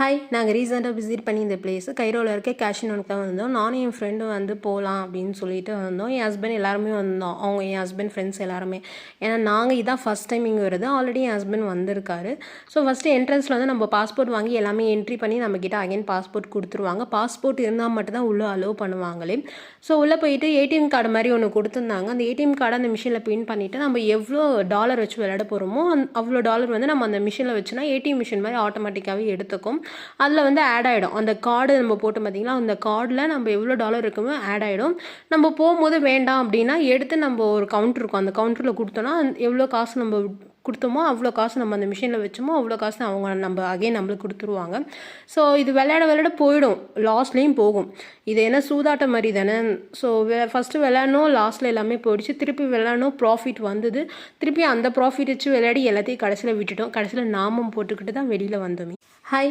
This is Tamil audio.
ஹாய், நாங்கள் ரீசெண்டாக விசிட் பண்ணி இந்த பிளேஸு கைரோவில் இருக்க கேஷினோனுக்கு தான் வந்தோம். நானும் என் ஃப்ரெண்டும் வந்து போகலாம் அப்படின்னு சொல்லிட்டு வந்தோம். என் ஹஸ்பண்ட் எல்லாருமே வந்தோம். என் ஹஸ்பண்ட் ஃப்ரெண்ட்ஸ் எல்லாருமே. ஏன்னா நாங்கள் இதான் ஃபஸ்ட் டைம் இங்கே வருது. ஆல்ரெடி என் ஹஸ்பண்ட் வந்திருக்காரு. ஸோ ஃபஸ்ட்டு என்ட்ரன்ஸில் வந்து நம்ம பாஸ்போர்ட் வாங்கி எல்லாமே என்ட்ரி பண்ணி நம்மக்கிட்ட அகைன் பாஸ்போர்ட் கொடுத்துருவாங்க. பாஸ்போர்ட் இருந்தால் மட்டும்தான் உள்ளே அலோவ் பண்ணுவாங்களே. ஸோ உள்ளே போயிட்டு ஏடிஎம் கார்டு மாதிரி ஒன்று கொடுத்துருந்தாங்க. அந்த ஏடிஎம் கார்டை அந்த மிஷினில் பின் பண்ணிவிட்டு நம்ம எவ்வளோ டாலர் வச்சு விளையாட போகிறோமோ அவ்வளோ டாலர் வந்து நம்ம அந்த மிஷினில் வச்சுனா ஏடிஎம் மிஷின் மாதிரி ஆட்டோமேட்டிக்காகவே எடுத்துக்கும். அதில் வந்து ஆட் ஆகிடும். அந்த கார்டு நம்ம போட்டு பார்த்திங்களா, அந்த கார்டில் நம்ம எவ்வளோ டாலர் இருக்குமோ ஆட் ஆகிடும். நம்ம போகும்போது வேண்டாம் அப்படின்னா எடுத்து நம்ம ஒரு கவுண்டர் இருக்கும், அந்த கவுண்டரில் கொடுத்தோன்னா எவ்வளோ காசு நம்ம கொடுத்தோமோ அவ்வளோ காசு நம்ம அந்த மிஷினில் வச்சோமோ அவ்வளோ காசு அவங்க நம்மளுக்கு கொடுத்துருவாங்க. ஸோ இது விளையாட போயிடும், லாஸ்ட்லேயும் போகும். இது என்ன சூதாட்டம் மாதிரி தானே. ஸோ ஃபஸ்ட்டு விளையாடணும், லாஸ்ட்டில் எல்லாமே போயிடுச்சு. திருப்பி விளையாடணும், ப்ராஃபிட் வந்தது. திருப்பி அந்த ப்ராஃபிட் வச்சு விளையாடி எல்லாத்தையும் கடைசியில் விட்டுட்டோம். கடைசியில் நாமம் போட்டுக்கிட்டு தான் வெளியில் வந்தோமே. ஹாய்.